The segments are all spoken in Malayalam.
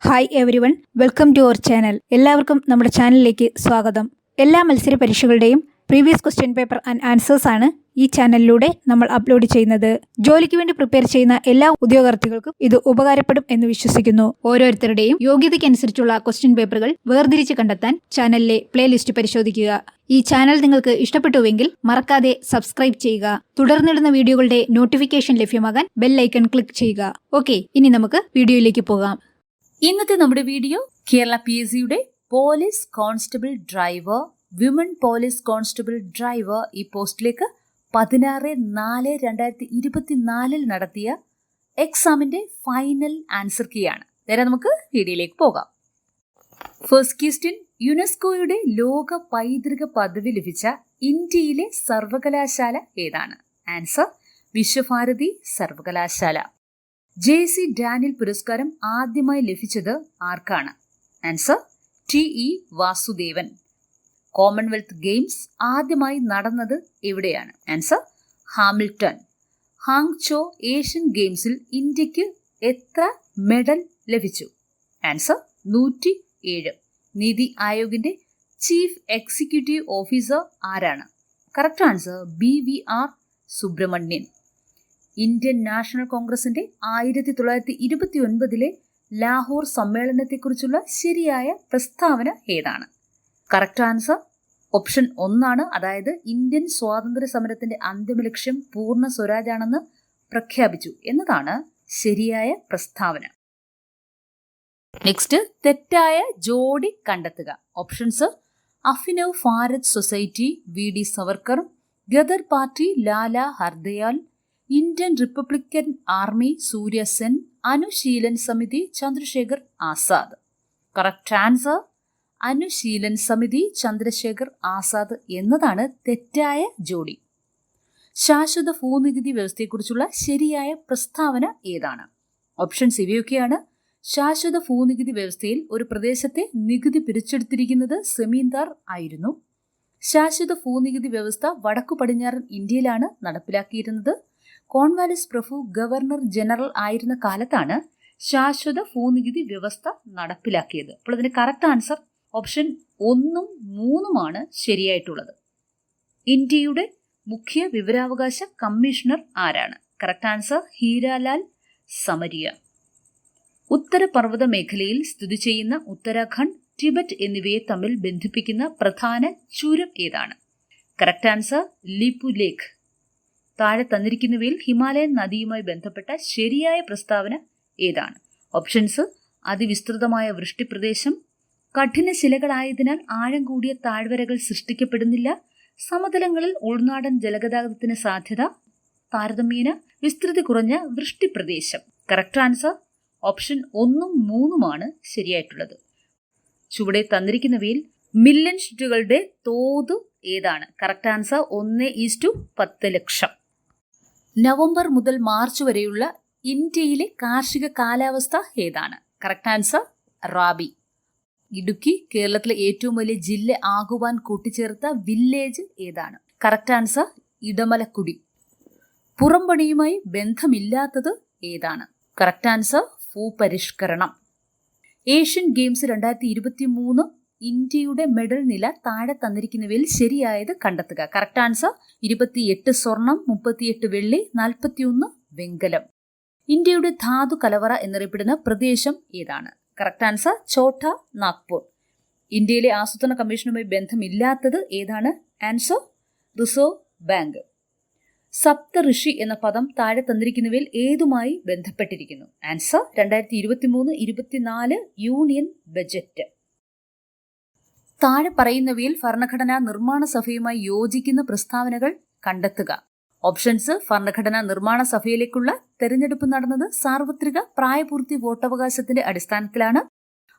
Hi everyone, welcome to our channel. എല്ലാവർക്കും നമ്മുടെ ചാനലിലേക്ക് സ്വാഗതം. എല്ലാ മത്സര പരീക്ഷകളുടെയും previous question paper and answers ആണ് ഈ ചാനലിലൂടെ നമ്മൾ അപ്ലോഡ് ചെയ്യുന്നത്. ജോലിക്ക് വേണ്ടി പ്രിപ്പയർ ചെയ്യുന്ന എല്ലാ ഉദ്യോഗാർത്ഥികൾക്കും ഇത് ഉപകാരപ്പെടും എന്ന് വിശ്വസിക്കുന്നു. ഓരോരുത്തരുടെയും യോഗ്യതയ്ക്കനുസരിച്ചുള്ള ക്വസ്റ്റ്യൻ പേപ്പറുകൾ വേർതിരിച്ച് കണ്ടെത്താൻ ചാനലിലെ പ്ലേലിസ്റ്റ് പരിശോധിക്കുക. ഈ ചാനൽ നിങ്ങൾക്ക് ഇഷ്ടപ്പെട്ടുവെങ്കിൽ മറക്കാതെ സബ്സ്ക്രൈബ് ചെയ്യുക. തുടർന്നിടുന്ന വീഡിയോകളുടെ നോട്ടിഫിക്കേഷൻ ലഭ്യമാകാൻ ബെൽ ഐക്കൺ ക്ലിക്ക് ചെയ്യുക. ഓക്കെ, ഇനി നമുക്ക് വീഡിയോയിലേക്ക് പോകാം. ഇന്നത്തെ നമ്മുടെ വീഡിയോ കേരള PSCയുടെ police constable driver, women police constable driver ഈ പോസ്റ്റിലേക്ക് 16/4/2024 നടത്തിയ എക്സാമിന്റെ ഫൈനൽ ആൻസർ കീ ആണ്. നേരെ നമുക്ക് വീഡിയോയിലേക്ക് പോകാം. ഫസ്റ്റ് ക്വസ്റ്റ്യൻ, യുനെസ്കോയുടെ ലോക പൈതൃക പദവി ലഭിച്ച ഇന്ത്യയിലെ സർവകലാശാല ഏതാണ്? ആൻസർ വിശ്വഭാരതി സർവകലാശാല. JC ഡാനിയൽ പുരസ്കാരം ആദ്യമായി ലഭിച്ചത് ആർക്കാണ്? Answer TE Vasudevan. Commonwealth games ആദ്യമായി നടന്നത് എവിടെയാണ്? Answer Hamilton. ഹാങ്ചോ ഏഷ്യൻ ഗെയിംസിൽ ഇന്ത്യക്ക് എത്ര മെഡൽ ലഭിച്ചു? ആൻസർ 107. നീതി ആയോഗിന്റെ ചീഫ് എക്സിക്യൂട്ടീവ് ഓഫീസർ ആരാണ്? Correct answer BVR Subrahmanyan. Indian national കോൺഗ്രസിന്റെ 1929 ലാഹോർ സമ്മേളനത്തെക്കുറിച്ചുള്ള ശരിയായ പ്രസ്താവന ഏതാണ്? കറക്റ്റ് ആൻസർ ഓപ്ഷൻ 1 അതായത് ഇന്ത്യൻ സ്വാതന്ത്ര്യ സമരത്തിന്റെ അന്തിമ ലക്ഷ്യം പൂർണ്ണ സ്വരാജാണെന്ന് പ്രഖ്യാപിച്ചു എന്നതാണ് ശരിയായ പ്രസ്താവന. നെക്സ്റ്റ്, തെറ്റായ ജോഡി കണ്ടെത്തുക. Options: Abhinav Bharat Society VD Savarkar, Ghadar Party Lala Hardayal, Indian Republican Army Surya Sen, Anushilan Samiti Chandrashekhar Azad. Correct answer Anushilan Samiti Chandrashekhar Azad എന്നതാണ് തെറ്റായ ജോഡി. ശാശ്വത ഭൂനികുതി വ്യവസ്ഥയെക്കുറിച്ചുള്ള ശരിയായ പ്രസ്താവന ഏതാണ്? ഓപ്ഷൻസ് ഇവയൊക്കെയാണ്. ശാശ്വത ഭൂനികുതി വ്യവസ്ഥയിൽ ഒരു പ്രദേശത്തെ നികുതി പിരിച്ചെടുത്തിരിക്കുന്നത് സെമീന്ദാർ ആയിരുന്നു. ശാശ്വത ഭൂനികുതി വ്യവസ്ഥ വടക്കു പടിഞ്ഞാറൻ ഇന്ത്യയിലാണ് നടപ്പിലാക്കിയിരുന്നത്. കോൺവാലിസ് പ്രഭു ഗവർണർ ജനറൽ ആയിരുന്ന കാലത്താണ് ശാശ്വത ഭൂനികുതി വ്യവസ്ഥ നടപ്പിലാക്കിയത്. അപ്പോൾ അതിന്റെ കറക്റ്റ് ആൻസർ ഓപ്ഷൻ 1ഉം 3ഉമാണ് ശരിയായിട്ടുള്ളത്. ഇന്ത്യയുടെ മുഖ്യ വിവരാവകാശ കമ്മീഷണർ ആരാണ്? Correct answer Heeralal Samariya. ഉത്തരപർവ്വത മേഖലയിൽ സ്ഥിതി ചെയ്യുന്ന ഉത്തരാഖണ്ഡ്, ടിബറ്റ് എന്നിവയെ തമ്മിൽ ബന്ധിപ്പിക്കുന്ന പ്രധാന ചുരം ഏതാണ്? കറക്റ്റ് ആൻസർ ലിപു ലേക്ക്. താഴെ തന്നിരിക്കുന്നവയിൽ ഹിമാലയൻ നദിയുമായി ബന്ധപ്പെട്ട ശരിയായ പ്രസ്താവന ഏതാണ്? ഓപ്ഷൻസ്: അതിവിസ്തൃതമായ വൃഷ്ടിപ്രദേശം, കഠിനശിലകളായതിനാൽ ആഴം കൂടിയ താഴ്വരകൾ സൃഷ്ടിക്കപ്പെടുന്നില്ല, സമതലങ്ങളിൽ ഉൾനാടൻ ജലഗതാഗതത്തിന് സാധ്യത, താരതമ്യേന വിസ്തൃതി കുറഞ്ഞ വൃഷ്ടിപ്രദേശം. കറക്റ്റ് ആൻസർ ഓപ്ഷൻ 1ഉം 3ഉമാണ് ശരിയായിട്ടുള്ളത്. ചുവടെ തന്നിരിക്കുന്നവയിൽ മില്യൺ ഷിറ്റുകളുടെ തോത് ഏതാണ്? കറക്റ്റ് ആൻസർ 1:10 ലക്ഷം. നവംബർ മുതൽ മാർച്ച് വരെയുള്ള ഇന്ത്യയിലെ കാർഷിക കാലാവസ്ഥ ഏതാണ്? Correct answer rabi. ഇടുക്കി കേരളത്തിലെ ഏറ്റവും വലിയ ജില്ല ആകുവാൻ കൂട്ടിച്ചേർത്ത വില്ലേജ് ഏതാണ്? Correct answer Edamalakkudy. പുറംപണിയുമായി ബന്ധമില്ലാത്തത് ഏതാണ്? കറക്റ്റ് ആൻസർ ഭൂപരിഷ്കരണം. ഏഷ്യൻ ഗെയിംസ് 2023 ഇന്ത്യയുടെ മെഡൽ നില താഴെ തന്നിരിക്കുന്നവയിൽ ശരിയായത് കണ്ടെത്തുക. കറക്റ്റ് ആൻസർ 28 സ്വർണം, 38 വെള്ളി, 41 വെങ്കലം. ഇന്ത്യയുടെ ധാതു കലവറ എന്നറിയപ്പെടുന്ന പ്രദേശം ഏതാണ്? Correct answer Chota Nagpur. ഇന്ത്യയിലെ ആസൂത്രണ കമ്മീഷനുമായി ബന്ധമില്ലാത്തത് ഏതാണ്? Answer Reserve Bank. സപ്ത ഋഷി എന്ന പദം താഴെ തന്നിരിക്കുന്നവയിൽ ഏതുമായി ബന്ധപ്പെട്ടിരിക്കുന്നു? Answer 2023-24 union budget. താഴെ പറയുന്നവയിൽ ഭരണഘടനാ നിർമ്മാണ സഭയുമായി യോജിക്കുന്ന പ്രസ്താവനകൾ കണ്ടെത്തുക. ഓപ്ഷൻസ്: ഭരണഘടനാ നിർമ്മാണ സഭയിലേക്കുള്ള തെരഞ്ഞെടുപ്പ് നടന്നത് സാർവത്രിക പ്രായപൂർത്തി വോട്ടവകാശത്തിന്റെ അടിസ്ഥാനത്തിലാണ്.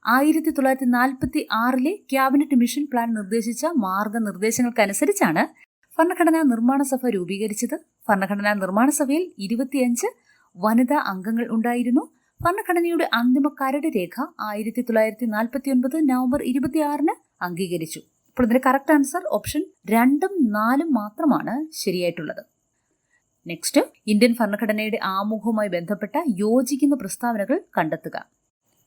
1946 ക്യാബിനറ്റ് മിഷൻ പ്ലാൻ നിർദ്ദേശിച്ച മാർഗനിർദ്ദേശങ്ങൾക്കനുസരിച്ചാണ് ഭരണഘടനാ നിർമ്മാണ സഭ രൂപീകരിച്ചത്. ഭരണഘടനാ നിർമ്മാണ സഭയിൽ 25 വനിതാ അംഗങ്ങൾ ഉണ്ടായിരുന്നു. ഭരണഘടനയുടെ അന്തിമ കരട് രേഖ 1949 നവംബർ 26 അംഗീകരിച്ചു. അപ്പോൾ ഇതിന്റെ കറക്റ്റ് ആൻസർ ഓപ്ഷൻ 2ഉം 4ഉം മാത്രമാണ് ശരിയായിട്ടുള്ളത്. നെക്സ്റ്റ്, ഇന്ത്യൻ ഭരണഘടനയുടെ ആമുഖവുമായി ബന്ധപ്പെട്ട യോജിക്കുന്ന പ്രസ്താവനകൾ കണ്ടെത്തുക.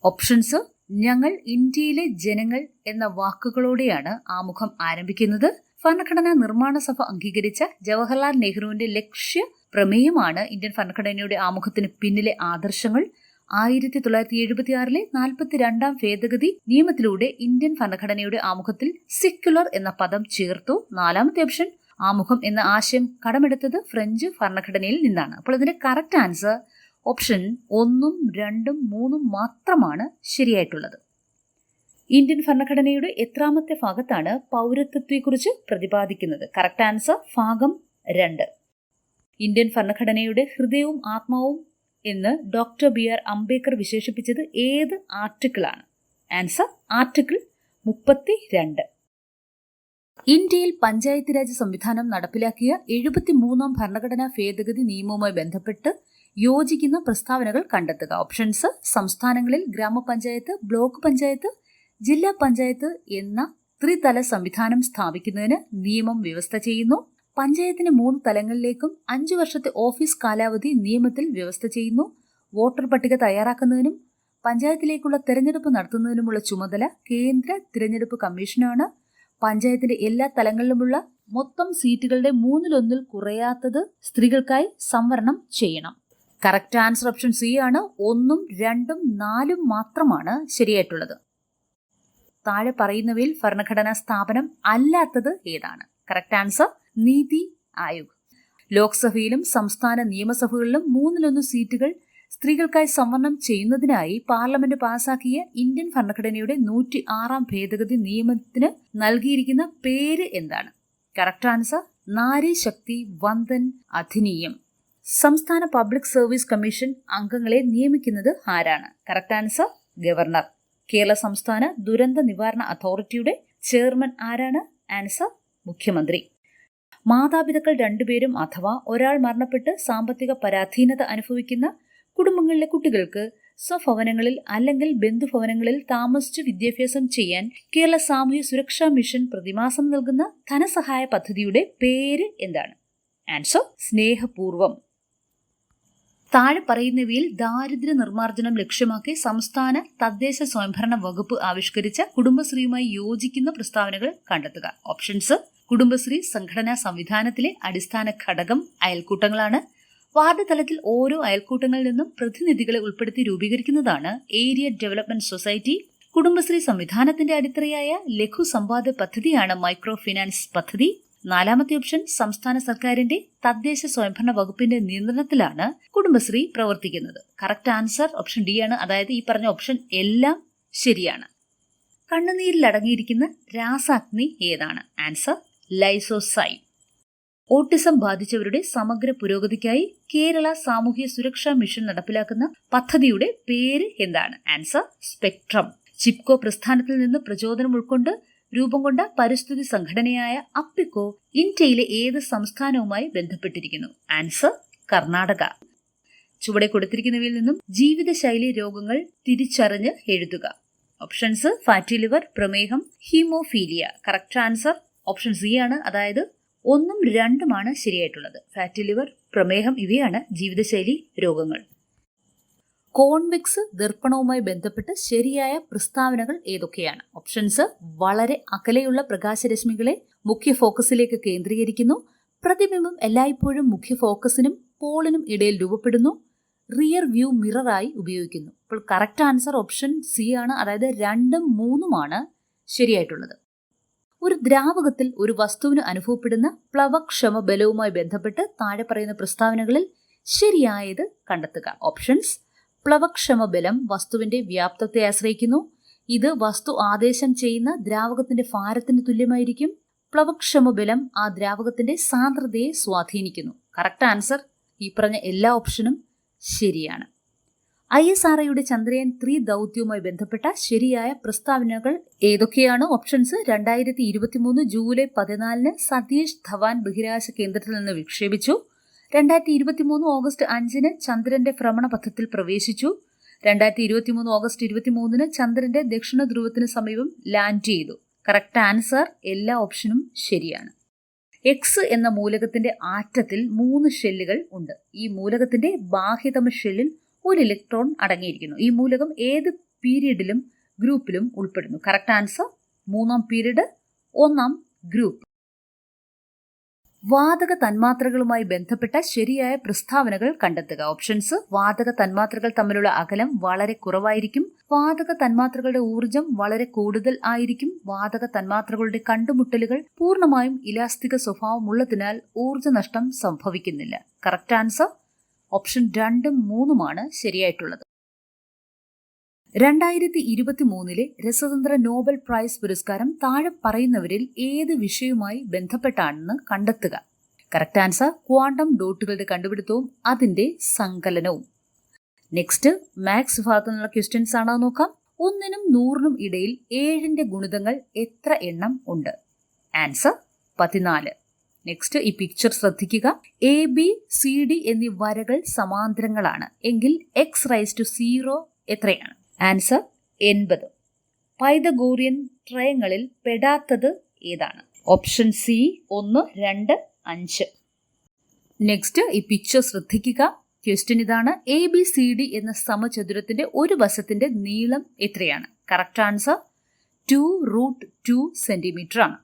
ഓപ്ഷൻസ്: ഞങ്ങൾ ഇന്ത്യയിലെ ജനങ്ങൾ എന്ന വാക്കുകളോടെയാണ് ആമുഖം ആരംഭിക്കുന്നത്. ഭരണഘടനാ നിർമ്മാണ സഭ അംഗീകരിച്ച ജവഹർലാൽ നെഹ്റുവിന്റെ ലക്ഷ്യ പ്രമേയമാണ് ഇന്ത്യൻ ഭരണഘടനയുടെ ആമുഖത്തിന് പിന്നിലെ ആദർശങ്ങൾ. 1976 42 ഭേദഗതി നിയമത്തിലൂടെ ഇന്ത്യൻ ഭരണഘടനയുടെ ആമുഖത്തിൽ സെക്യുലർ എന്ന പദം ചേർത്തു. 4ാമത്തെ ഓപ്ഷൻ: ആമുഖം എന്ന ആശയം കടമെടുത്തത് ഫ്രഞ്ച് ഭരണഘടനയിൽ നിന്നാണ്. അപ്പോൾ ഇതിന്റെ കറക്റ്റ് ആൻസർ ഓപ്ഷൻ 1, 2, 3 മാത്രമാണ് ശരിയായിട്ടുള്ളത്. ഇന്ത്യൻ ഭരണഘടനയുടെ എത്രാമത്തെ ഭാഗത്താണ് പൗരത്വത്തെക്കുറിച്ച് പ്രതിപാദിക്കുന്നത്? കറക്റ്റ് ആൻസർ ഭാഗം 2. ഇന്ത്യൻ ഭരണഘടനയുടെ ഹൃദയവും ആത്മാവും എന്ന് ഡോക്ടർ BR അംബേദ്കർ വിശേഷിപ്പിച്ചത് ഏത് ആർട്ടിക്കിളാണ്? Answer article 32. ഇന്ത്യയിൽ പഞ്ചായത്ത് രാജ് സംവിധാനം നടപ്പിലാക്കിയ 73ാം ഭരണഘടനാ ഭേദഗതി നിയമവുമായി ബന്ധപ്പെട്ട് യോജിക്കുന്ന പ്രസ്താവനകൾ കണ്ടെത്തുക. ഓപ്ഷൻസ്: സംസ്ഥാനങ്ങളിൽ ഗ്രാമപഞ്ചായത്ത്, ബ്ലോക്ക് പഞ്ചായത്ത്, ജില്ലാ പഞ്ചായത്ത് എന്ന ത്രിതല സംവിധാനം സ്ഥാപിക്കുന്നതിന് നിയമം വ്യവസ്ഥ ചെയ്യുന്നു. പഞ്ചായത്തിന് 3 തലങ്ങളിലേക്കും 5 വർഷത്തെ ഓഫീസ് കാലാവധി നിയമത്തിൽ വ്യവസ്ഥ ചെയ്യുന്നു. വോട്ടർ പട്ടിക തയ്യാറാക്കുന്നതിനും പഞ്ചായത്തിലേക്കുള്ള തെരഞ്ഞെടുപ്പ് നടത്തുന്നതിനുമുള്ള ചുമതല കേന്ദ്ര തിരഞ്ഞെടുപ്പ് കമ്മീഷനാണ്. പഞ്ചായത്തിന്റെ എല്ലാ തലങ്ങളിലുമുള്ള മൊത്തം സീറ്റുകളുടെ 1/3 കുറയാത്തത് സ്ത്രീകൾക്കായി സംവരണം ചെയ്യണം. കറക്റ്റ് ആൻസർ ഓപ്ഷൻ സി ആണ്. 1, 2, 4 മാത്രമാണ് ശരിയായിട്ടുള്ളത്. താഴെ പറയുന്നവയിൽ ഭരണഘടനാ സ്ഥാപനം അല്ലാത്തത് ഏതാണ്? Correct answer NITI Aayog. ലോക്സഭയിലും സംസ്ഥാന നിയമസഭകളിലും 1/3 സീറ്റുകൾ സ്ത്രീകൾക്കായി സംവരണം ചെയ്യുന്നതിനായി പാർലമെന്റ് പാസാക്കിയ ഇന്ത്യൻ ഭരണഘടനയുടെ 106ാം ഭേദഗതി നിയമത്തിന് നൽകിയിരിക്കുന്ന പേര് എന്താണ്? Correct answer Nari Shakti Vandan Adhiniyam. സംസ്ഥാന പബ്ലിക് സർവീസ് കമ്മീഷൻ അംഗങ്ങളെ നിയമിക്കുന്നത് ആരാണ്? Correct answer governor. കേരള സംസ്ഥാന ദുരന്ത നിവാരണ അതോറിറ്റിയുടെ ചെയർമാൻ ആരാണ്? ആൻസർ മുഖ്യമന്ത്രി. മാതാപിതാക്കൾ 2 പേരും അഥവാ ഒരാൾ മരണപ്പെട്ട് സാമ്പത്തിക പരാധീനത അനുഭവിക്കുന്ന കുടുംബങ്ങളിലെ കുട്ടികൾക്ക് സ്വഭവനങ്ങളിൽ അല്ലെങ്കിൽ ബന്ധുഭവനങ്ങളിൽ താമസിച്ച് വിദ്യാഭ്യാസം ചെയ്യാൻ കേരള സാമൂഹ്യ സുരക്ഷാ മിഷൻ പ്രതിമാസം നൽകുന്ന ധനസഹായ പദ്ധതിയുടെ പേര് എന്താണ്? ആൻസർ സ്നേഹപൂർവം. താഴെ പറയുന്നവയിൽ ദാരിദ്ര്യ നിർമ്മാർജ്ജനം ലക്ഷ്യമാക്കി സംസ്ഥാന തദ്ദേശ സ്വയംഭരണ വകുപ്പ് ആവിഷ്കരിച്ച കുടുംബശ്രീയുമായി യോജിക്കുന്ന പ്രസ്താവനകൾ കണ്ടെത്തുക. ഓപ്ഷൻസ്: കുടുംബശ്രീ സംഘടനാ സംവിധാനത്തിലെ അടിസ്ഥാന ഘടകം അയൽക്കൂട്ടങ്ങളാണ്. വാർഡ് തലത്തിൽ ഓരോ അയൽക്കൂട്ടങ്ങളിൽ നിന്നും പ്രതിനിധികളെ ഉൾപ്പെടുത്തി രൂപീകരിക്കുന്നതാണ് ഏരിയ ഡെവലപ്മെന്റ് സൊസൈറ്റി. കുടുംബശ്രീ സംവിധാനത്തിന്റെ അടിത്തറയായ ലഘു സമ്പാദ്യ പദ്ധതിയാണ് മൈക്രോ ഫിനാൻസ് പദ്ധതി. 4ാമത്തെ ഓപ്ഷൻ: സംസ്ഥാന സർക്കാരിന്റെ തദ്ദേശ സ്വയംഭരണ വകുപ്പിന്റെ നിയന്ത്രണത്തിലാണ് കുടുംബശ്രീ പ്രവർത്തിക്കുന്നത്. കറക്റ്റ് ആൻസർ ഓപ്ഷൻ ഡി ആണ്. അതായത് ഈ പറഞ്ഞ ഓപ്ഷൻ എല്ലാം ശരിയാണ്. കണ്ണുനീരിൽ അടങ്ങിയിരിക്കുന്ന രാസാഗ്നി ഏതാണ്? Answer lysozyme. ഓട്ടിസം ബാധിച്ചവരുടെ സമഗ്ര പുരോഗതിക്കായി കേരള സാമൂഹ്യ സുരക്ഷാ മിഷൻ നടപ്പിലാക്കുന്ന പദ്ധതിയുടെ പേര് എന്താണ്? Answer spectrum. ചിപ്കോ പ്രസ്ഥാനത്തിൽ നിന്ന് പ്രചോദനം ഉൾക്കൊണ്ട് രൂപം കൊണ്ട പരിസ്ഥിതി സംഘടനയായ അപ്പിക്കോ ഇന്ത്യയിലെ ഏത് സംസ്ഥാനവുമായി ബന്ധപ്പെട്ടിരിക്കുന്നു? ആൻസർ കർണാടക. ചുവടെ കൊടുത്തിരിക്കുന്നവയിൽ നിന്നും ജീവിതശൈലി രോഗങ്ങൾ തിരിച്ചറിഞ്ഞ് എഴുതുക. ഓപ്ഷൻസ്: ഫാറ്റി ലിവർ, പ്രമേഹം, haemophilia. Correct answer option C ആണ്. അതായത് 1ഉം 2ഉമാണ് ശരിയായിട്ടുള്ളത്. ഫാറ്റി ലിവർ, പ്രമേഹം ഇവയാണ് ജീവിതശൈലി രോഗങ്ങൾ. കോൺവെക്സ് ദർപ്പണവുമായി ബന്ധപ്പെട്ട് ശരിയായ പ്രസ്താവനകൾ ഏതൊക്കെയാണ്? ഓപ്ഷൻസ്: വളരെ അകലെയുള്ള പ്രകാശരശ്മികളെ മുഖ്യ ഫോക്കസിലേക്ക് കേന്ദ്രീകരിക്കുന്നു. പ്രതിബിംബം എല്ലായ്പ്പോഴും മുഖ്യ ഫോക്കസിനും പോളിനും ഇടയിൽ രൂപപ്പെടുന്നു. റിയർ വ്യൂ മിററായി ഉപയോഗിക്കുന്നു. അപ്പോൾ കറക്റ്റ് ആൻസർ ഓപ്ഷൻ സി ആണ്. അതായത് 2ഉം 3ഉമാണ് ശരിയായിട്ടുള്ളത്. ഒരു ദ്രാവകത്തിൽ ഒരു വസ്തുവിന് അനുഭവപ്പെടുന്ന പ്ലവക്ഷമ ബലവുമായി ബന്ധപ്പെട്ട് താഴെ പറയുന്ന പ്രസ്താവനകളിൽ ശരിയായത് കണ്ടെത്തുക. ഓപ്ഷൻസ്: പ്ലവക്ഷമ ബലം വസ്തുവിന്റെ വ്യാപ്തത്തെ ആശ്രയിക്കുന്നു. ഇത് വസ്തു ആദേശം ചെയ്യുന്ന ദ്രാവകത്തിന്റെ ഭാരത്തിന് തുല്യമായിരിക്കും. പ്ലവക്ഷമ ബലം ആ ദ്രാവകത്തിന്റെ സാന്ദ്രതയെ സ്വാധീനിക്കുന്നു. കറക്റ്റ് ആൻസർ ഈ പറഞ്ഞ എല്ലാ ഓപ്ഷനും ശരിയാണ്. ISROയുടെ ചന്ദ്രയാൻ 3 ദൗത്യവുമായി ബന്ധപ്പെട്ട ശരിയായ പ്രസ്താവനകൾ ഏതൊക്കെയാണ്? ഓപ്ഷൻസ്: 2023 ജൂലൈ 14 സതീഷ് ധവാൻ ബഹിരാകാശ കേന്ദ്രത്തിൽ നിന്ന് വിക്ഷേപിച്ചു. 2023 ഓഗസ്റ്റ് 5 ചന്ദ്രന്റെ ഭ്രമണപഥത്തിൽ പ്രവേശിച്ചു. 2023 ഓഗസ്റ്റ് 23 ചന്ദ്രന്റെ ദക്ഷിണ ധ്രുവത്തിന് സമീപം ലാൻഡ് ചെയ്തു. കറക്റ്റ് ആൻസർ എല്ലാ ഓപ്ഷനും ശരിയാണ്. എക്സ് എന്ന മൂലകത്തിന്റെ ആറ്റത്തിൽ 3 ഷെല്ലുകൾ ഉണ്ട്. ഈ മൂലകത്തിന്റെ ബാഹ്യതമ ഷെല്ലിൽ ഒരു ഇലക്ട്രോൺ അടങ്ങിയിരിക്കുന്നു. ഈ മൂലകം ഏത് പീരീഡിലും ഗ്രൂപ്പിലും ഉൾപ്പെടുന്നു? Correct answer 3-ാം period 1-ാം group. വാതക തന്മാത്രകളുമായി ബന്ധപ്പെട്ട ശരിയായ പ്രസ്താവനകൾ കണ്ടെത്തുക. ഓപ്ഷൻസ്: വാതക തന്മാത്രകൾ തമ്മിലുള്ള അകലം വളരെ കുറവായിരിക്കും, വാതക തന്മാത്രകളുടെ ഊർജം വളരെ കൂടുതൽ ആയിരിക്കും, വാതക തന്മാത്രകളുടെ കണ്ടുമുട്ടലുകൾ പൂർണ്ണമായും ഇലാസ്തിക സ്വഭാവമുള്ളതിനാൽ ഊർജനഷ്ടം സംഭവിക്കുന്നില്ല. കറക്റ്റ് ആൻസർ ഓപ്ഷൻ 2ഉം 3ഉമാണ് ശരിയായിട്ടുള്ളത്. 2023 രസതന്ത്ര നോബൽ പ്രൈസ് പുരസ്കാരം താഴെ പറയുന്നവരിൽ ഏത് വിഷയവുമായി ബന്ധപ്പെട്ടാണെന്ന് കണ്ടെത്തുക. കറക്റ്റ് ആൻസർ ക്വാണ്ടം ഡോട്ടുകളുടെ കണ്ടുപിടുത്തവും അതിന്റെ സങ്കലനവും. നെക്സ്റ്റ് മാത്സ് ഭാഗത്തു നിന്നുള്ള ക്വസ്റ്റ്യൻസ് ആണോ നോക്കാം. 1-നും 100-നും ഇടയിൽ 7ന്റെ ഗുണിതങ്ങൾ എത്ര എണ്ണം ഉണ്ട്? ആൻസർ 14. നെക്സ്റ്റ് ഈ പിക്ചർ ശ്രദ്ധിക്കുക. ABCD എന്നീ വരകൾ സമാന്തരങ്ങളാണ് എങ്കിൽ x⁻0 എത്രയാണ്? ആൻസർ 80. പൈതഗോറിയൻ ട്രയങ്ങളിൽ പെടാത്തത് ഏതാണ്? Option C 1, 2, 5. നെക്സ്റ്റ് ഈ പിക്ചർ ശ്രദ്ധിക്കുക. ക്വസ്റ്റ്യൻ ഇതാണ്: ABCD എന്ന സമചതുരത്തിന്റെ ഒരു വശത്തിന്റെ നീളം എത്രയാണ്? കറക്റ്റ് ആൻസർ 2√2 സെന്റിമീറ്റർ ആണ്.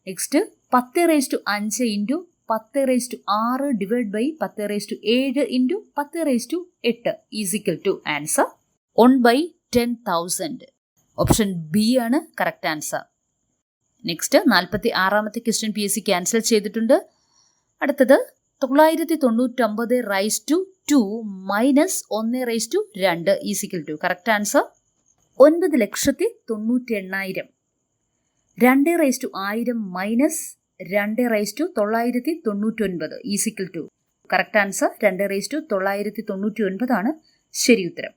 Next 10⁻5 into 10⁻6 divide by 10⁻7 into 10⁸8 equal to answer 1/10,000. Option B ആണ് കറക്റ്റ് ആൻസർ. നെക്സ്റ്റ് 46-ാമത്തെ ക്വസ്റ്റ്യൻ PSC ക്യാൻസൽ ചെയ്തിട്ടുണ്ട്. അടുത്തത് 999/2 minus 1/2 equal to. Correct answer 9,98,000. 2/1000 minus 2/999 equal to. Correct answer 2/999 ആണ് ശരി ഉത്തരം.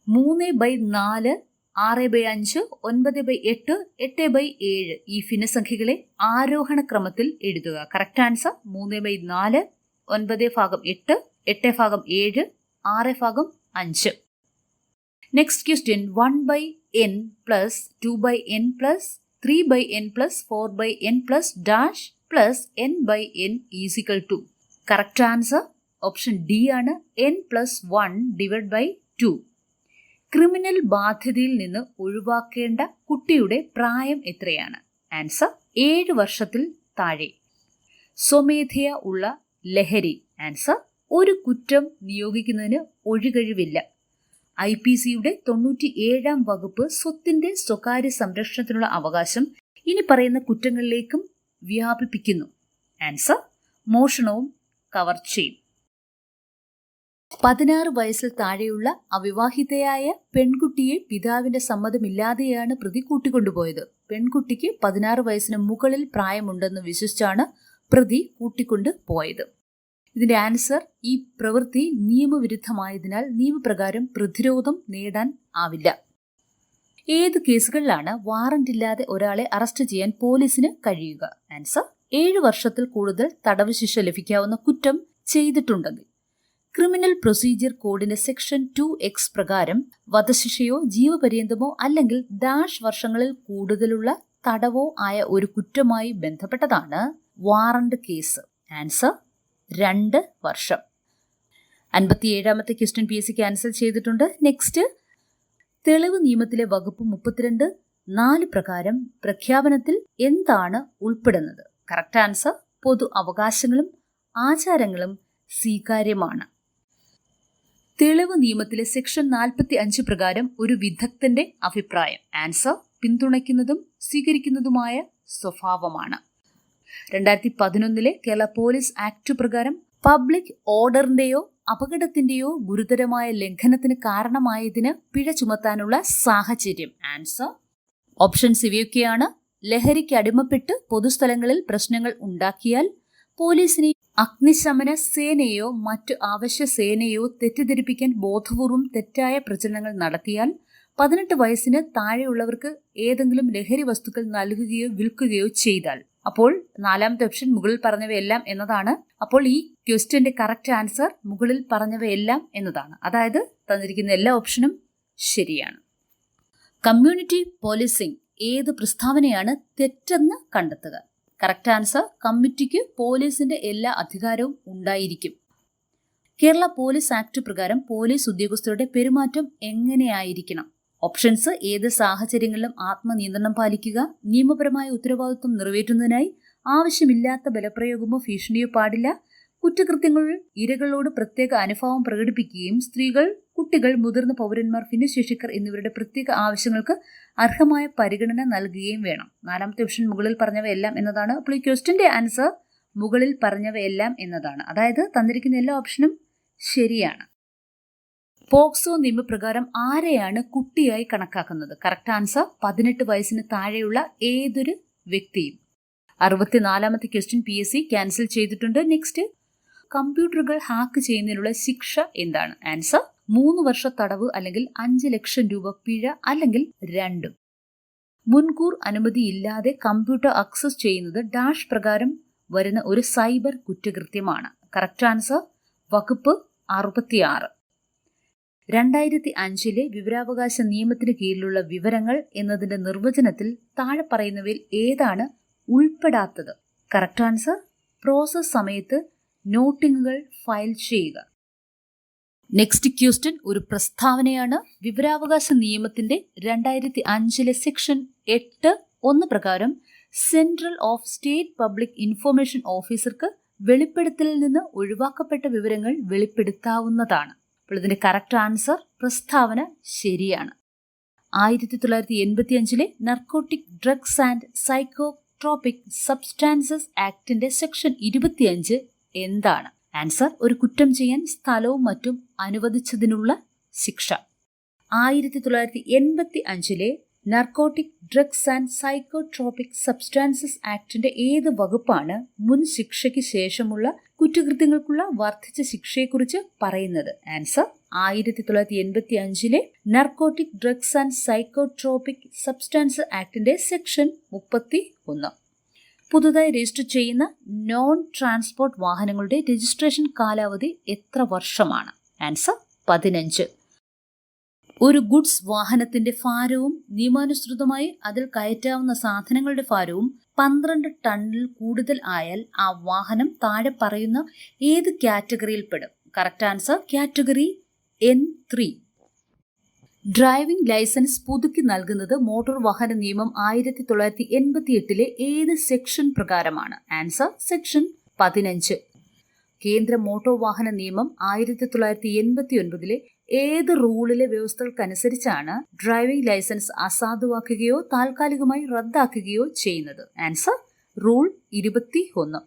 3/4, 6/5, 9/8, 8/7 ഈ ഭിന്നസംഖ്യകളെ ആരോഹണ ക്രമത്തിൽ എഴുതുക. Correct answer 3/4, 9/8, 8/7, 6/5. Next question 1/n plus 2/n plus 3/n plus 4/n plus dash plus n/n is equal to. Correct answer option D ആണ് n+1 ഡിവൈഡ് ബൈ 2. ക്രിമിനൽ ബാധ്യതയിൽ നിന്ന് ഒഴിവാക്കേണ്ട കുട്ടിയുടെ പ്രായം എത്രയാണ്? ആൻസർ 7 വർഷത്തിൽ താഴെ. സ്വമേധയാ ഉള്ള ലഹരി. ആൻസർ ഒരു കുറ്റം നിയോഗിക്കുന്നതിന് ഒഴികഴിവില്ല. IPCയുടെ 97-ാം വകുപ്പ് സ്വത്തിന്റെ സ്വകാര്യ സംരക്ഷണത്തിനുള്ള അവകാശം ഇനി പറയുന്ന കുറ്റങ്ങളിലേക്കും വ്യാപിപ്പിക്കുന്നു. ആൻസർ മോഷണവും കവർച്ചയും. 16 വയസ്സിൽ താഴെയുള്ള അവിവാഹിതയായ പെൺകുട്ടിയെ പിതാവിന്റെ സമ്മതമില്ലാതെയാണ് പ്രതി കൂട്ടിക്കൊണ്ടുപോയത്. പെൺകുട്ടിക്ക് 16 വയസ്സിന് മുകളിൽ പ്രായമുണ്ടെന്ന് വിശ്വസിച്ചാണ് പ്രതി കൂട്ടിക്കൊണ്ടു പോയത്. ഇതിന്റെ ആൻസർ: ഈ പ്രവൃത്തി നിയമവിരുദ്ധമായതിനാൽ നിയമപ്രകാരം പ്രതിരോധം നേടാൻ ആവില്ല. ഏത് കേസുകളിലാണ് വാറന്റ് ഇല്ലാതെ ഒരാളെ അറസ്റ്റ് ചെയ്യാൻ പോലീസിന് കഴിയുക? ആൻസർ 7 വർഷത്തിൽ കൂടുതൽ തടവ് ശിക്ഷ ലഭിക്കാവുന്ന കുറ്റം ചെയ്തിട്ടുണ്ടെങ്കിൽ. ക്രിമിനൽ പ്രൊസീജിയർ കോഡിന്റെ സെക്ഷൻ 2X പ്രകാരം വധശിക്ഷയോ ജീവപര്യന്തമോ അല്ലെങ്കിൽ ഡാഷ് വർഷങ്ങളിൽ കൂടുതലുള്ള തടവോ ആയ ഒരു കുറ്റമായി ബന്ധപ്പെട്ടതാണ് വാറന്റ് കേസ്. ആൻസർ 2 വർഷം. 57-ാമത്തെ ക്വസ്റ്റ്യൻ PSC ക്യാൻസൽ ചെയ്തിട്ടുണ്ട്. നെക്സ്റ്റ് തെളിവ് നിയമത്തിലെ വകുപ്പ് 32(4) പ്രകാരം പ്രഖ്യാപനത്തിൽ എന്താണ് ഉൾപ്പെടുന്നത്? കറക്റ്റ് ആൻസർ പൊതു അവകാശങ്ങളും ആചാരങ്ങളും സ്വീകാര്യമാണ്. തെളിവ് നിയമത്തിലെ സെക്ഷൻ 45 പ്രകാരം ഒരു വിദഗ്ധന്റെ അഭിപ്രായം. ആൻസർ പിന്തുണയ്ക്കുന്നതും സ്വീകരിക്കുന്നതുമായ സ്വഭാവമാണ്. 2011 കേരള പോലീസ് ആക്ട് പ്രകാരം പബ്ലിക് ഓർഡറിന്റെയോ അപകടത്തിന്റെയോ ഗുരുതരമായ ലംഘനത്തിന് കാരണമായതിന് പിഴ ചുമത്താനുള്ള സാഹചര്യം. ആൻസർ ഓപ്ഷൻസ് ഇവയൊക്കെയാണ്: ലഹരിക്ക് അടിമപ്പെട്ട് പൊതുസ്ഥലങ്ങളിൽ പ്രശ്നങ്ങൾ ഉണ്ടാക്കിയാൽ, പോലീസിനെ അഗ്നിശമന സേനയോ മറ്റു അവശ്യ സേനയോ തെറ്റിദ്ധരിപ്പിക്കാൻ ബോധപൂർവം തെറ്റായ പ്രചരണങ്ങൾ നടത്തിയാൽ, 18 വയസ്സിന് താഴെയുള്ളവർക്ക് ഏതെങ്കിലും ലഹരി വസ്തുക്കൾ നൽകുകയോ വിൽക്കുകയോ ചെയ്താൽ. അപ്പോൾ 4-ാമത്തെ ഓപ്ഷൻ മുകളിൽ പറഞ്ഞവയെല്ലാം എന്നതാണ്. അപ്പോൾ ഈ ക്വസ്റ്റ്യന്റെ കറക്റ്റ് ആൻസർ മുകളിൽ പറഞ്ഞവയെല്ലാം എന്നതാണ്. അതായത് തന്നിരിക്കുന്ന എല്ലാ ഓപ്ഷനും ശരിയാണ്. കമ്മ്യൂണിറ്റി പോലീസിംഗ് ഏത് പ്രസ്താവനയാണ് തെറ്റെന്ന് കണ്ടെത്തുക? കറക്റ്റ് ആൻസർ: കമ്മിറ്റിക്ക് പോലീസിന്റെ എല്ലാ അധികാരവും ഉണ്ടായിരിക്കും. കേരള പോലീസ് ആക്ട് പ്രകാരം പോലീസ് ഉദ്യോഗസ്ഥരുടെ പെരുമാറ്റം എങ്ങനെയായിരിക്കണം? ഓപ്ഷൻസ്: ഏത് സാഹചര്യങ്ങളിലും ആത്മനിയന്ത്രണം പാലിക്കുക, നിയമപരമായ ഉത്തരവാദിത്വം നിറവേറ്റുന്നതിനായി ആവശ്യമില്ലാത്ത ബലപ്രയോഗമോ ഭീഷണിയോ പാടില്ല, കുറ്റകൃത്യങ്ങളിൽ ഇരകളോട് പ്രത്യേക അനുഭാവം പ്രകടിപ്പിക്കുകയും സ്ത്രീകൾ, കുട്ടികൾ, മുതിർന്ന പൗരന്മാർ, ഭിന്നശേഷിക്കാർ എന്നിവരുടെ പ്രത്യേക ആവശ്യങ്ങൾക്ക് അർഹമായ പരിഗണന നൽകുകയും വേണം. നാലാമത്തെ ഓപ്ഷൻ മുകളിൽ പറഞ്ഞവയെല്ലാം എന്നതാണ്. അപ്പോൾ ഈ ക്വസ്റ്റ്യന്റെ ആൻസർ മുകളിൽ പറഞ്ഞവയെല്ലാം എന്നതാണ്. അതായത് തന്നിരിക്കുന്ന എല്ലാ ഓപ്ഷനും ശരിയാണ്. പോക്സോ നിയമപ്രകാരം ആരെയാണ് കുട്ടിയായി കണക്കാക്കുന്നത്? കറക്റ്റ് ആൻസർ 18 വയസ്സിന് താഴെയുള്ള ഏതൊരു വ്യക്തിയും. 64ാമത്തെ ക്വസ്റ്റ്യൻ PSC ക്യാൻസൽ ചെയ്തിട്ടുണ്ട്. നെക്സ്റ്റ്, കമ്പ്യൂട്ടറുകൾ ഹാക്ക് ചെയ്യുന്നതിനുള്ള ശിക്ഷ എന്താണ്? ആൻസർ 3 വർഷ തടവ് അല്ലെങ്കിൽ 5 ലക്ഷം രൂപ പിഴ അല്ലെങ്കിൽ രണ്ടും. മുൻകൂർ അനുമതിയില്ലാതെ കമ്പ്യൂട്ടർ ആക്സസ് ചെയ്യുന്നത് ഡാഷ് പ്രകാരം വരുന്ന ഒരു സൈബർ കുറ്റകൃത്യമാണ്. കറക്റ്റ് ആൻസർ വകുപ്പ് 66. 2005 വിവരാവകാശ നിയമത്തിന് കീഴിലുള്ള വിവരങ്ങൾ എന്നതിന്റെ നിർവചനത്തിൽ താഴെ പറയുന്നവയിൽ ഏതാണ് ഉൾപ്പെടാത്തത്? കറക്റ്റ് ആൻസർ പ്രോസസ് സമയത്ത് നോട്ടിങ്ങുകൾ ഫയൽ ചെയ്യുക. നെക്സ്റ്റ് ക്വസ്റ്റ്യൻ ഒരു പ്രസ്താവനയാണ്. വിവരാവകാശ നിയമത്തിന്റെ 2005 സെക്ഷൻ 8(1) പ്രകാരം central of state public information ഓഫീസർക്ക് വെളിപ്പെടുത്തലിൽ നിന്ന് ഒഴിവാക്കപ്പെട്ട വിവരങ്ങൾ വെളിപ്പെടുത്താവുന്നതാണ്. അപ്പോൾ ഇതിന്റെ കറക്റ്റ് ആൻസർ പ്രസ്താവന ശരിയാണ്. 1985 Narcotic Drugs and Psychotropic Substances ആക്ടിന്റെ സെക്ഷൻ 25 എന്താണ്? ആൻസർ ഒരു കുറ്റം ചെയ്യാൻ സ്ഥലവും മറ്റും അനുവദിച്ചതിനുള്ള ശിക്ഷ. 1985 Narcotic Drugs and Psychotropic Substances ആക്ടിന്റെ ഏത് വകുപ്പാണ് മുൻ ശിക്ഷയ്ക്ക് ശേഷമുള്ള കുറ്റകൃത്യങ്ങൾക്കുള്ള വർദ്ധിച്ച ശിക്ഷയെക്കുറിച്ച് പറയുന്നത്? Answer 1985 Narcotic Drugs and Psychotropic Substances ആക്ടിന്റെ സെക്ഷൻ 31. പുതുതായി രജിസ്റ്റർ ചെയ്യുന്ന നോൺ ട്രാൻസ്പോർട്ട് വാഹനങ്ങളുടെ രജിസ്ട്രേഷൻ കാലാവധി എത്ര വർഷമാണ്? ആൻസർ 15. ഒരു ഗുഡ്സ് വാഹനത്തിന്റെ ഭാരവും നിയമാനുസൃതമായി അതിൽ കയറ്റാവുന്ന സാധനങ്ങളുടെ ഭാരവും 12 ടണ്ണിൽ കൂടുതൽ ആയാൽ ആ വാഹനം താഴെ പറയുന്ന ഏത് കാറ്റഗറിയിൽ പെടും? Correct answer category N3. Driving licence പുതുക്കി നൽകുന്നത് മോട്ടോർ വാഹന നിയമം 1988 ഏത് സെക്ഷൻ പ്രകാരമാണ്? Answer section 15. കേന്ദ്ര മോട്ടോർ വാഹന നിയമം 1989 ഏത് റൂളിലെ വ്യവസ്ഥകൾക്കനുസരിച്ചാണ് ഡ്രൈവിംഗ് ലൈസൻസ് അസാധുവാക്കുകയോ താൽക്കാലികമായി റദ്ദാക്കുകയോ ചെയ്യുന്നത്? Answer rule 21.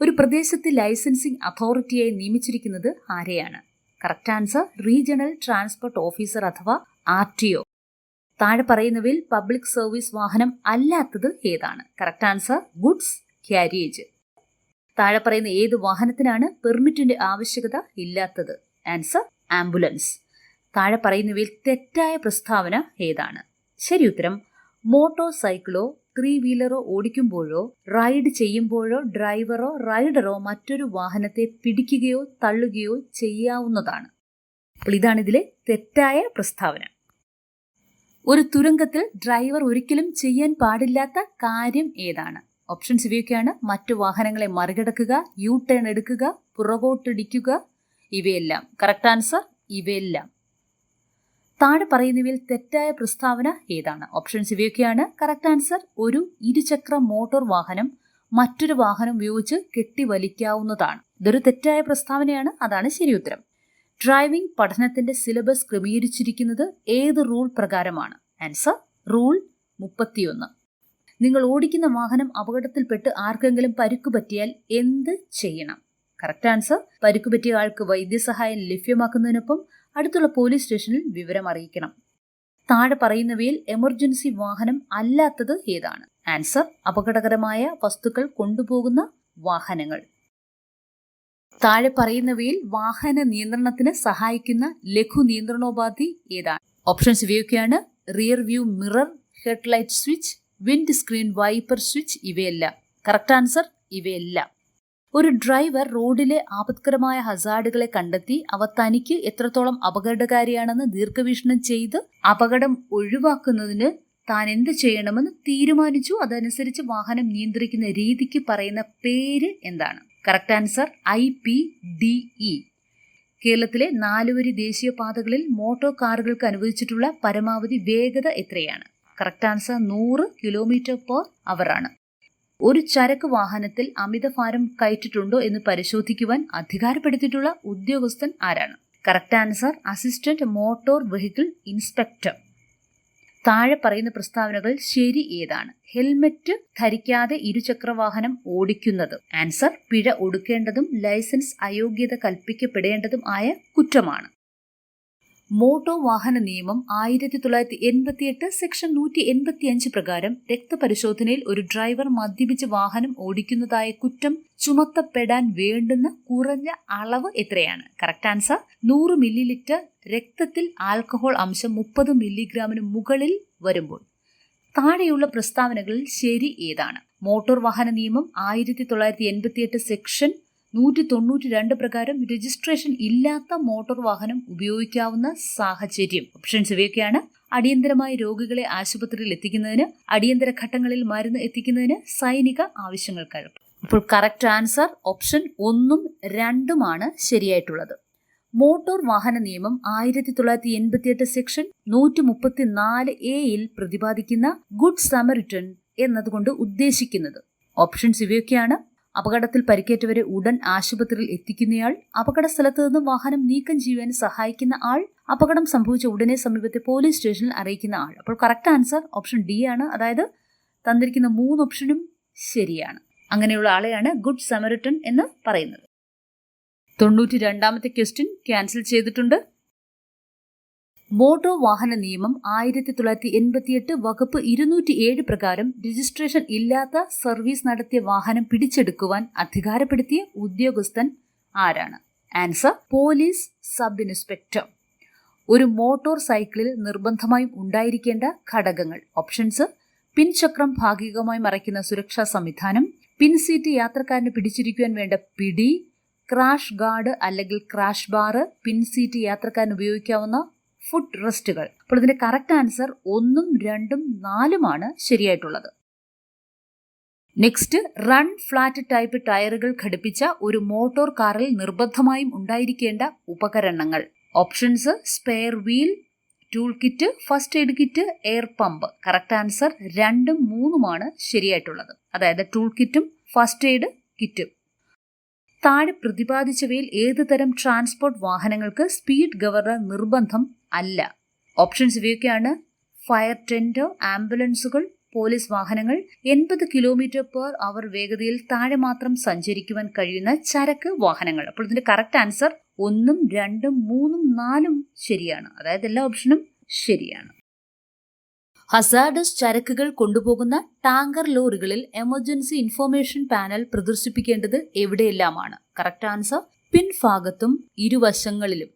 ഒരു പ്രദേശത്തെ ലൈസൻസിംഗ് അതോറിറ്റിയായി നിയമിച്ചിരിക്കുന്നത് ആരെയാണ്? Correct answer regional transport officer അഥവാ RTO. താഴെ പറയുന്നവയിൽ പബ്ലിക് സർവീസ് വാഹനം അല്ലാത്തത് ഏതാണ്? Correct answer goods carriage. താഴെ പറയുന്ന ഏത് വാഹനത്തിനാണ് പെർമിറ്റിന്റെ ആവശ്യകത ഇല്ലാത്തത്? Answer ambulance. താഴെ പറയുന്നവയിൽ തെറ്റായ പ്രസ്താവന ഏതാണ്? ശരി ഉത്തരം മോട്ടോർ സൈക്കിളോ 3 വീലറോ ഓടിക്കുമ്പോഴോ റൈഡ് ചെയ്യുമ്പോഴോ ഡ്രൈവറോ റൈഡറോ മറ്റൊരു വാഹനത്തെ പിടിക്കുകയോ തള്ളുകയോ ചെയ്യാവുന്നതാണ്. അപ്പോൾ ഇതാണ് ഇതിലെ തെറ്റായ പ്രസ്താവന. ഒരു തുരങ്കത്തിൽ ഡ്രൈവർ ഒരിക്കലും ചെയ്യാൻ പാടില്ലാത്ത കാര്യം ഏതാണ്? ഓപ്ഷൻസ് ഇവയൊക്കെയാണ്. മറ്റു വാഹനങ്ങളെ മറികടക്കുക, യു ടേൺ എടുക്കുക, പുറകോട്ടിടിക്കുക, ഇവയെല്ലാം. കറക്റ്റ് ആൻസർ ഇവയെല്ലാം. താഴെ പറയുന്നവയിൽ തെറ്റായ പ്രസ്താവന ഏതാണ്? ഓപ്ഷൻസ് ഇവയൊക്കെയാണ്. കറക്റ്റ് ആൻസർ ഒരു ഇരുചക്ര മോട്ടോർ വാഹനം മറ്റൊരു വാഹനം ഉപയോഗിച്ച് കെട്ടിവലിക്കാവുന്നതാണ്. ഇതൊരു തെറ്റായ പ്രസ്താവനയാണ്. അതാണ് ശരി ഉത്തരം. ഡ്രൈവിംഗ് പഠനത്തിന്റെ സിലബസ് ക്രമീകരിച്ചിരിക്കുന്നത് ഏത് റൂൾ പ്രകാരമാണ്? Answer rule 31. നിങ്ങൾ ഓടിക്കുന്ന വാഹനം അപകടത്തിൽപ്പെട്ട് ആർക്കെങ്കിലും പരിക്കു പറ്റിയാൽ എന്ത് ചെയ്യണം? കറക്റ്റ് ആൻസർ പരിക്കു പറ്റിയ ആൾക്ക് വൈദ്യസഹായം ലഭ്യമാക്കുന്നതിനൊപ്പം അടുത്തുള്ള പോലീസ് സ്റ്റേഷനിൽ വിവരം അറിയിക്കണം. താഴെ പറയുന്നവയിൽ എമർജൻസി വാഹനം അല്ലാത്തത് ഏതാണ്? ആൻസർ അപകടകരമായ വസ്തുക്കൾ കൊണ്ടുപോകുന്ന വാഹനങ്ങൾ. താഴെ പറയുന്നവയിൽ വാഹന നിയന്ത്രണത്തിന് സഹായിക്കുന്ന ലഘു നിയന്ത്രണോപാധി ഏതാണ്? ഓപ്ഷൻസ് ഇവയൊക്കെയാണ്. Rear view mirror, headlight switch, wind screen wiper switch, ഇവയെല്ലാം. കറക്റ്റ് ആൻസർ ഇവയെല്ലാം. ഒരു ഡ്രൈവർ റോഡിലെ ആപത്കരമായ ഹസാർഡുകളെ കണ്ടെത്തി അവ തനിക്ക് എത്രത്തോളം അപകടകാരിയാണെന്ന് ദീർഘവീക്ഷണം ചെയ്ത് അപകടം ഒഴിവാക്കുന്നതിന് താൻ എന്ത് ചെയ്യണമെന്ന് തീരുമാനിച്ചു. അതനുസരിച്ച് വാഹനം നിയന്ത്രിക്കുന്ന രീതിക്ക് പറയുന്ന പേര് എന്താണ്? Correct answer IPDE. കേരളത്തിലെ 4 വരി ദേശീയപാതകളിൽ മോട്ടോർ കാറുകൾക്ക് അനുവദിച്ചിട്ടുള്ള പരമാവധി വേഗത എത്രയാണ്? കറക്റ്റ് ആൻസർ 100 km/h ആണ്. ഒരു ചരക്ക് വാഹനത്തിൽ അമിതഭാരം കയറ്റിട്ടുണ്ടോ എന്ന് പരിശോധിക്കുവാൻ അധികാരപ്പെടുത്തിയിട്ടുള്ള ഉദ്യോഗസ്ഥൻ ആരാണ്? Correct answer assistant motor vehicle inspector. താഴെ പറയുന്ന പ്രസ്താവനകൾ ശരി ഏതാണ്? ഹെൽമറ്റ് ധരിക്കാതെ ഇരുചക്രവാഹനം ഓടിക്കുന്നത്. ആൻസർ പിഴ ഒടുക്കേണ്ടതും ലൈസൻസ് അയോഗ്യത കൽപ്പിക്കപ്പെടേണ്ടതും ആയ കുറ്റമാണ്. മോട്ടോർ വാഹന നിയമം 1988 സെക്ഷൻ 185 പ്രകാരം രക്തപരിശോധനയിൽ ഒരു ഡ്രൈവർ മദ്യപിച്ച് വാഹനം ഓടിക്കുന്നതായ കുറ്റം ചുമത്തപ്പെടാൻ വേണ്ടുന്ന കുറഞ്ഞ അളവ് എത്രയാണ്? കറക്റ്റ് ആൻസർ 100 മില്ലിലിറ്റർ രക്തത്തിൽ ആൽക്കഹോൾ അംശം 30 മില്ലിഗ്രാമിന് മുകളിൽ വരുമ്പോൾ. താഴെയുള്ള പ്രസ്താവനകളിൽ ശരി ഏതാണ്? മോട്ടോർ വാഹന നിയമം 1988 സെക്ഷൻ 192 പ്രകാരം രജിസ്ട്രേഷൻ ഇല്ലാത്ത മോട്ടോർ വാഹനം ഉപയോഗിക്കാവുന്ന സാഹചര്യം. ഓപ്ഷൻസ് ഇവയൊക്കെയാണ്. അടിയന്തരമായി രോഗികളെ ആശുപത്രിയിൽ എത്തിക്കുന്നതിന്, അടിയന്തര ഘട്ടങ്ങളിൽ മരുന്ന് എത്തിക്കുന്നതിന്, സൈനിക ആവശ്യങ്ങൾക്കായി. അപ്പോൾ കറക്റ്റ് ആൻസർ ഓപ്ഷൻ 1ഉം 2ഉമാണ് ശരിയായിട്ടുള്ളത്. മോട്ടോർ വാഹന നിയമം 1988 സെക്ഷൻ 134A പ്രതിപാദിക്കുന്ന ഗുഡ് സമരിറ്റൻ എന്നതുകൊണ്ട് ഉദ്ദേശിക്കുന്നത്. ഓപ്ഷൻസ് ഇവയൊക്കെയാണ്. അപകടത്തിൽ പരിക്കേറ്റവരെ ഉടൻ ആശുപത്രിയിൽ എത്തിക്കുന്നയാൾ, അപകട സ്ഥലത്ത് നിന്ന് വാഹനം നീക്കം ചെയ്യുവാൻ സഹായിക്കുന്ന ആൾ, അപകടം സംഭവിച്ച ഉടനെ സമീപത്തെ പോലീസ് സ്റ്റേഷനിൽ അറിയിക്കുന്ന ആൾ. അപ്പോൾ കറക്റ്റ് ആൻസർ ഓപ്ഷൻ ഡി ആണ്. അതായത് തന്നിരിക്കുന്ന 3 ഓപ്ഷനും ശരിയാണ്. അങ്ങനെയുള്ള ആളെയാണ് ഗുഡ് സമരിറ്റൻ എന്ന് പറയുന്നത്. 92ാമത്തെ ക്വസ്റ്റ്യൻ ക്യാൻസൽ ചെയ്തിട്ടുണ്ട്. മോട്ടോർ വാഹന നിയമം 1988 വകുപ്പ് 207 പ്രകാരം രജിസ്ട്രേഷൻ ഇല്ലാത്ത സർവീസ് നടത്തിയ വാഹനം പിടിച്ചെടുക്കുവാൻ അധികാരപ്പെടുത്തിയ ഉദ്യോഗസ്ഥൻ ആരാണ്? Answer police sub inspector. ഒരു മോട്ടോർ സൈക്കിളിൽ നിർബന്ധമായും ഉണ്ടായിരിക്കേണ്ട ഘടകങ്ങൾ. ഓപ്ഷൻസ്: പിൻചക്രം ഭാഗികമായി മറയ്ക്കുന്ന സുരക്ഷാ സംവിധാനം, പിൻസീറ്റ് യാത്രക്കാരന് പിടിച്ചിരിക്കുവാൻ വേണ്ട പിടി, ക്രാഷ് ഗാർഡ് അല്ലെങ്കിൽ ക്രാഷ് ബാർ, പിൻസീറ്റ് യാത്രക്കാരന് ഉപയോഗിക്കാവുന്ന ഫുഡ് റെസ്റ്റുകൾ. അപ്പോൾ ഇതിന്റെ കറക്റ്റ് ആൻസർ 1ഉം 2ഉം 4ഉമാണ് ശരിയായിട്ടുള്ളത്. നെക്സ്റ്റ്, റൺ ഫ്ലാറ്റ് ടൈപ്പ് ടയറുകൾ ഘടിപ്പിച്ച ഒരു മോട്ടോർ കാറിൽ നിർബന്ധമായും ഉണ്ടായിരിക്കേണ്ട ഉപകരണങ്ങൾ. Options: spare wheel, tool kit, first aid kit, air pump. Correct answer 2ഉം 3ഉമാണ് ശരിയായിട്ടുള്ളത്. അതായത് ടൂൾ കിറ്റും ഫസ്റ്റ് എയ്ഡ് കിറ്റും. താഴെ പ്രതിപാദിച്ചവയിൽ ഏത് തരം ട്രാൻസ്പോർട്ട് വാഹനങ്ങൾക്ക് സ്പീഡ് ഗവർണർ നിർബന്ധം അല്ല? ഓപ്ഷൻസ് ഇവയൊക്കെയാണ്. ഫയർ ടെൻഡർ, ആംബുലൻസുകൾ, പോലീസ് വാഹനങ്ങൾ, 80 km/h വേഗതയിൽ താഴെ മാത്രം സഞ്ചരിക്കുവാൻ കഴിയുന്ന ചരക്ക് വാഹനങ്ങൾ. അപ്പോൾ ഇതിന്റെ കറക്റ്റ് ആൻസർ 1ഉം 2ഉം 3ഉം 4ഉം ശരിയാണ്. അതായത് എല്ലാ ഓപ്ഷനും ശരിയാണ്. ഹസാർഡസ് ചരക്കുകൾ കൊണ്ടുപോകുന്ന ടാങ്കർ ലോറികളിൽ എമർജൻസി ഇൻഫർമേഷൻ പാനൽ പ്രദർശിപ്പിക്കേണ്ടത് എവിടെയെല്ലാമാണ്? കറക്റ്റ് ആൻസർ പിൻഭാഗത്തും ഇരുവശങ്ങളിലും.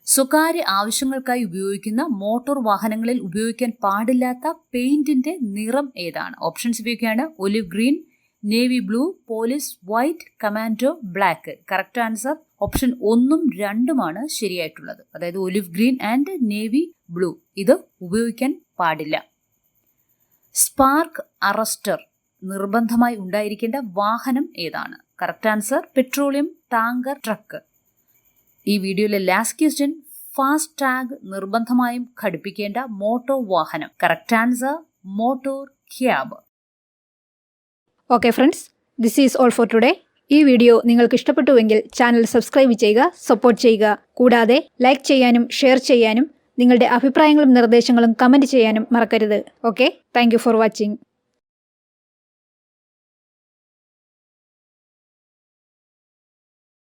സ്വകാര്യ ആവശ്യങ്ങൾക്കായി ഉപയോഗിക്കുന്ന മോട്ടോർ വാഹനങ്ങളിൽ ഉപയോഗിക്കാൻ പാടില്ലാത്ത പെയിന്റിന്റെ നിറം ഏതാണ്? ഓപ്ഷൻസ് ഇവയൊക്കെയാണ്. Olive green, navy blue, police white, commando black. Correct answer option 1ഉം 2ഉമാണ് ശരിയായിട്ടുള്ളത്. അതായത് olive green and navy blue ഇത് ഉപയോഗിക്കാൻ പാടില്ല. സ്പാർക്ക് അറസ്റ്റർ നിർബന്ധമായി ഉണ്ടായിരിക്കേണ്ട വാഹനം ഏതാണ്? Correct answer petroleum tanker truck. ഈ വീഡിയോയിലെ ലാസ്റ്റ് ക്വസ്റ്റ്യൻ, ഫാസ്റ്റ് ടാഗ് നിർബന്ധമായും ഘടിപ്പിക്കേണ്ട മോട്ടോർ വാഹനം. Correct answer motor cab. Okay friends, this is all for today. ഈ വീഡിയോ നിങ്ങൾക്ക് ഇഷ്ടപ്പെട്ടുവെങ്കിൽ ചാനൽ സബ്സ്ക്രൈബ് ചെയ്യുക, സപ്പോർട്ട് ചെയ്യുക. കൂടാതെ ലൈക്ക് ചെയ്യാനും ഷെയർ ചെയ്യാനും നിങ്ങളുടെ അഭിപ്രായങ്ങളും നിർദ്ദേശങ്ങളും കമൻറ്റ് ചെയ്യാനും മറക്കരുത്. Okay, thank you for watching.